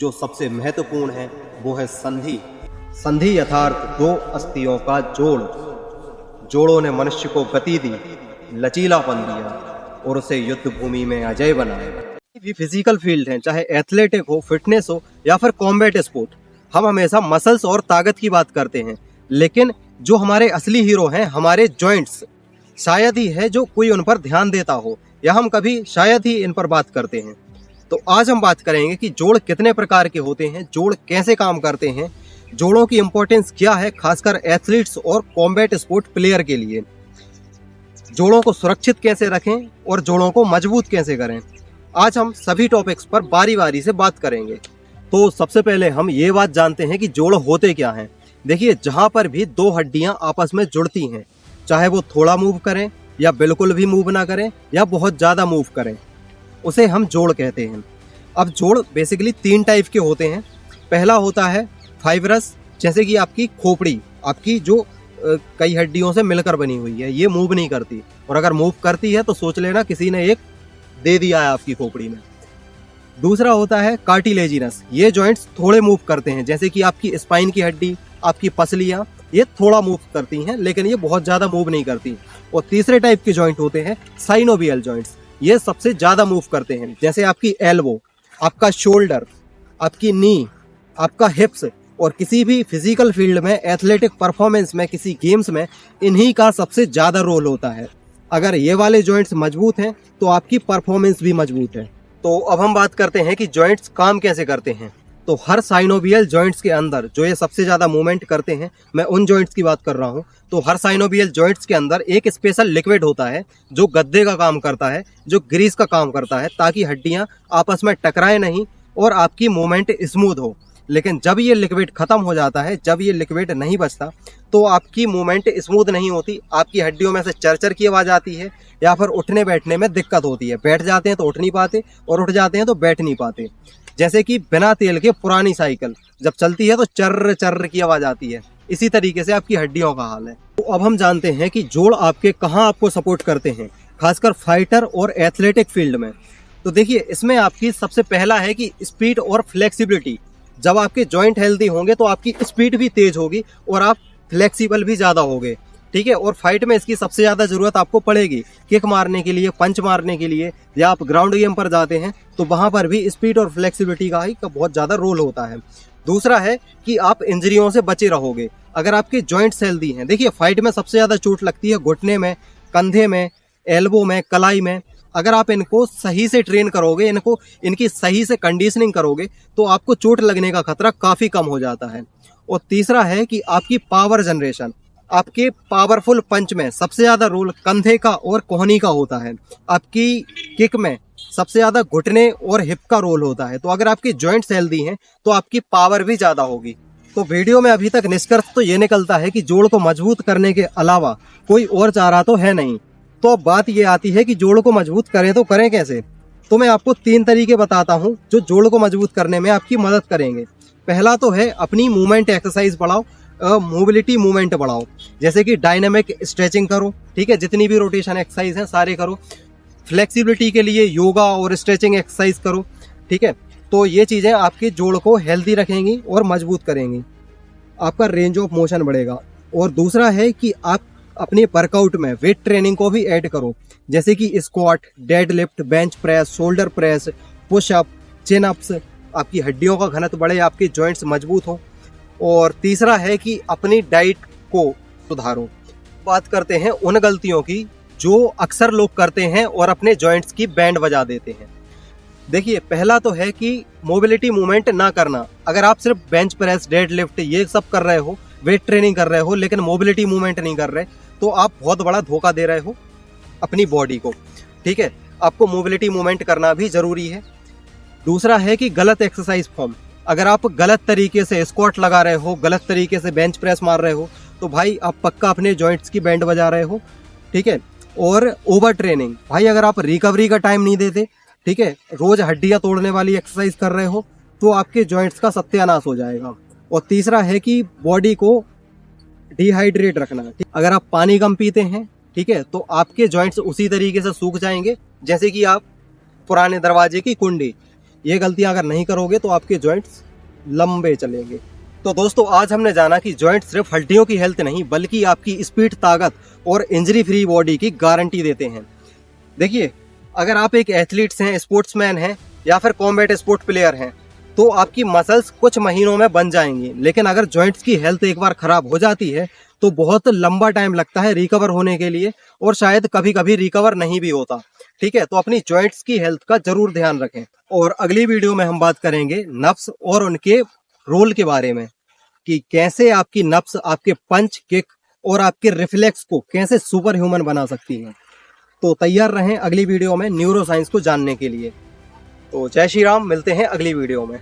जो सबसे महत्वपूर्ण है वो है संधि। संधि यथार्थ दो अस्थियों का जोड़। जोड़ों ने मनुष्य को गति दी, लचीलापन दिया और उसे युद्ध भूमि में अजय बनाया। भी फिजिकल फील्ड है, चाहे एथलेटिक हो, फिटनेस हो या फिर कॉम्बैट स्पोर्ट, हम हमेशा मसल्स और ताकत की बात करते हैं, लेकिन जो हमारे असली हीरो हैं हमारे जॉइंट्स, शायद ही है जो कोई उन पर ध्यान देता हो या हम कभी शायद ही इन पर बात करते हैं। तो आज हम बात करेंगे कि जोड़ कितने प्रकार के होते हैं, जोड़ कैसे काम करते हैं, जोड़ों की इंपॉर्टेंस क्या है खासकर एथलीट्स और कॉम्बैट स्पोर्ट प्लेयर के लिए, जोड़ों को सुरक्षित कैसे रखें और जोड़ों को मजबूत कैसे करें। आज हम सभी टॉपिक्स पर बारी बारी से बात करेंगे। तो सबसे पहले हम ये बात जानते हैं कि जोड़ होते क्या हैं। देखिए, जहाँ पर भी दो हड्डियाँ आपस में जुड़ती हैं, चाहे वो थोड़ा मूव करें या बिल्कुल भी मूव ना करें या बहुत ज़्यादा मूव करें, उसे हम जोड़ कहते हैं। अब जोड़ बेसिकली तीन टाइप के होते हैं। पहला होता है फाइब्रस, जैसे कि आपकी खोपड़ी, आपकी जो कई हड्डियों से मिलकर बनी हुई है, ये मूव नहीं करती, और अगर मूव करती है तो सोच लेना किसी ने एक दे दिया है आपकी खोपड़ी में। दूसरा होता है कार्टिलेजिनस, ये जॉइंट्स थोड़े मूव करते हैं, जैसे कि आपकी स्पाइन की हड्डी, आपकी पसलियाँ, ये थोड़ा मूव करती हैं लेकिन ये बहुत ज़्यादा मूव नहीं करती। और तीसरे टाइप के जॉइंट होते हैं साइनोवियल जॉइंट्स, ये सबसे ज़्यादा मूव करते हैं, जैसे आपकी एल्बो, आपका शोल्डर, आपकी नी, आपका हिप्स। और किसी भी फिजिकल फील्ड में, एथलेटिक परफॉर्मेंस में, किसी गेम्स में इन्हीं का सबसे ज़्यादा रोल होता है। अगर ये वाले जॉइंट्स मजबूत हैं तो आपकी परफॉर्मेंस भी मजबूत है। तो अब हम बात करते हैं कि जॉइंट्स काम कैसे करते हैं। तो हर साइनोवियल जॉइंट्स के अंदर जो ये सबसे ज़्यादा मूवमेंट करते हैं, मैं उन जॉइंट्स की बात कर रहा हूँ। तो हर साइनोवियल जॉइंट्स के अंदर एक स्पेशल लिक्विड होता है जो गद्दे का काम करता है, जो ग्रीस का काम करता है, ताकि हड्डियाँ आपस में टकराए नहीं और आपकी मूवमेंट स्मूथ हो। लेकिन जब ये लिक्विड खत्म हो जाता है, जब ये लिक्विड नहीं बचता, तो आपकी मूवमेंट स्मूथ नहीं होती, आपकी हड्डियों में से चरचर की आवाज़ आती है या फिर उठने बैठने में दिक्कत होती है। बैठ जाते हैं तो उठ नहीं पाते और उठ जाते हैं तो बैठ नहीं पाते। जैसे कि बिना तेल के पुरानी साइकिल जब चलती है तो चर्र चर्र की आवाज़ आती है, इसी तरीके से आपकी हड्डियों का हाल है। तो अब हम जानते हैं कि जोड़ आपके कहाँ आपको सपोर्ट करते हैं, खासकर फाइटर और एथलेटिक फील्ड में। तो देखिए, इसमें आपकी सबसे पहला है कि स्पीड और फ्लेक्सिबिलिटी। जब आपके जॉइंट हेल्दी होंगे तो आपकी स्पीड भी तेज होगी और आप फ्लेक्सिबल भी ज़्यादा होगे, ठीक है। और फाइट में इसकी सबसे ज़्यादा ज़रूरत आपको पड़ेगी, किक मारने के लिए, पंच मारने के लिए, या आप ग्राउंड गेम पर जाते हैं तो वहाँ पर भी स्पीड और फ्लेक्सिबिलिटी का ही बहुत ज़्यादा रोल होता है। दूसरा है कि आप इंजरियों से बचे रहोगे अगर आपके जॉइंट्स हेल्दी हैं। देखिए, फाइट में सबसे ज़्यादा चोट लगती है घुटने में, कंधे में, एल्बो में, कलाई में। अगर आप इनको सही से ट्रेन करोगे, इनकी सही से कंडीशनिंग करोगे, तो आपको चोट लगने का खतरा काफ़ी कम हो जाता है। और तीसरा है कि आपकी पावर जनरेशन, आपके पावरफुल पंच में सबसे ज़्यादा रोल कंधे का और कोहनी का होता है। आपकी किक में सबसे ज़्यादा घुटने और हिप का रोल होता है। तो अगर आपकी जॉइंट्स हेल्दी हैं तो आपकी पावर भी ज़्यादा होगी। तो वीडियो में अभी तक निष्कर्ष तो ये निकलता है कि जोड़ को मजबूत करने के अलावा कोई और चारा तो है नहीं। तो अब बात ये आती है कि जोड़ को मजबूत करें तो करें कैसे। तो मैं आपको तीन तरीके बताता हूँ जो जोड़ को मजबूत करने में आपकी मदद करेंगे। पहला तो है अपनी मूवमेंट एक्सरसाइज बढ़ाओ, मोबिलिटी मूवमेंट बढ़ाओ, जैसे कि डायनामिक स्ट्रेचिंग करो, ठीक है, जितनी भी रोटेशन एक्सरसाइज हैं सारे करो। फ्लेक्सिबिलिटी के लिए योगा और स्ट्रेचिंग एक्सरसाइज करो, ठीक है। तो ये चीज़ें आपके जोड़ को हेल्दी रखेंगी और मजबूत करेंगी, आपका रेंज ऑफ मोशन बढ़ेगा। और दूसरा है कि आप अपने वर्कआउट में वेट ट्रेनिंग को भी ऐड करो, जैसे कि squat, deadlift, bench press, shoulder press, pushup, chin ups. आपकी हड्डियों का घनत्व बढ़े, आपके जॉइंट्स मजबूत हों। और तीसरा है कि अपनी डाइट को सुधारो। बात करते हैं उन गलतियों की जो अक्सर लोग करते हैं और अपने जॉइंट्स की बैंड बजा देते हैं। देखिए, पहला तो है कि मोबिलिटी मूवमेंट ना करना। अगर आप सिर्फ बेंच प्रेस, डेड लिफ्ट ये सब कर रहे हो, वेट ट्रेनिंग कर रहे हो, लेकिन मोबिलिटी मूवमेंट नहीं कर रहे, तो आप बहुत बड़ा धोखा दे रहे हो अपनी बॉडी को, ठीक है। आपको मोबिलिटी मूवमेंट करना भी ज़रूरी है। दूसरा है कि गलत एक्सरसाइज फॉर्म। अगर आप गलत तरीके से स्क्वाट लगा रहे हो, गलत तरीके से बेंच प्रेस मार रहे हो, तो भाई आप पक्का अपने जॉइंट्स की बैंड बजा रहे हो, ठीक है। और ओवर ट्रेनिंग, भाई अगर आप रिकवरी का टाइम नहीं देते, ठीक है, रोज हड्डियां तोड़ने वाली एक्सरसाइज कर रहे हो, तो आपके जॉइंट्स का सत्यानाश हो जाएगा। और तीसरा है कि बॉडी को डिहाइड्रेट रखना। अगर आप पानी कम पीते हैं, ठीक है, तो आपके जॉइंट्स उसी तरीके से सूख जाएंगे जैसे कि आप पुराने दरवाजे की कुंडी, ये गलतियां अगर नहीं करोगे तो आपके जॉइंट्स लंबे चलेंगे। तो दोस्तों आज हमने जाना कि जॉइंट सिर्फ हड्डियों की हेल्थ नहीं बल्कि आपकी स्पीड, ताकत और इंजरी फ्री बॉडी की गारंटी देते हैं। देखिए, अगर आप एक एथलीट्स हैं, स्पोर्ट्समैन हैं या फिर कॉम्बैट स्पोर्ट प्लेयर हैं तो आपकी मसल्स कुछ महीनों में बन जाएंगी, लेकिन अगर जॉइंट्स की हेल्थ एक बार खराब हो जाती है तो बहुत लंबा टाइम लगता है रिकवर होने के लिए और शायद कभी कभी रिकवर नहीं भी होता। ठीक है, तो अपनी जॉइंट्स की हेल्थ का जरूर ध्यान रखें। और अगली वीडियो में हम बात करेंगे नर्व्स और उनके रोल के बारे में कि कैसे आपकी नर्व्स आपके पंच, किक और आपके रिफ्लेक्स को कैसे सुपर ह्यूमन बना सकती हैं। तो तैयार रहें अगली वीडियो में न्यूरो साइंस को जानने के लिए। तो जय श्री राम, मिलते हैं अगली वीडियो में।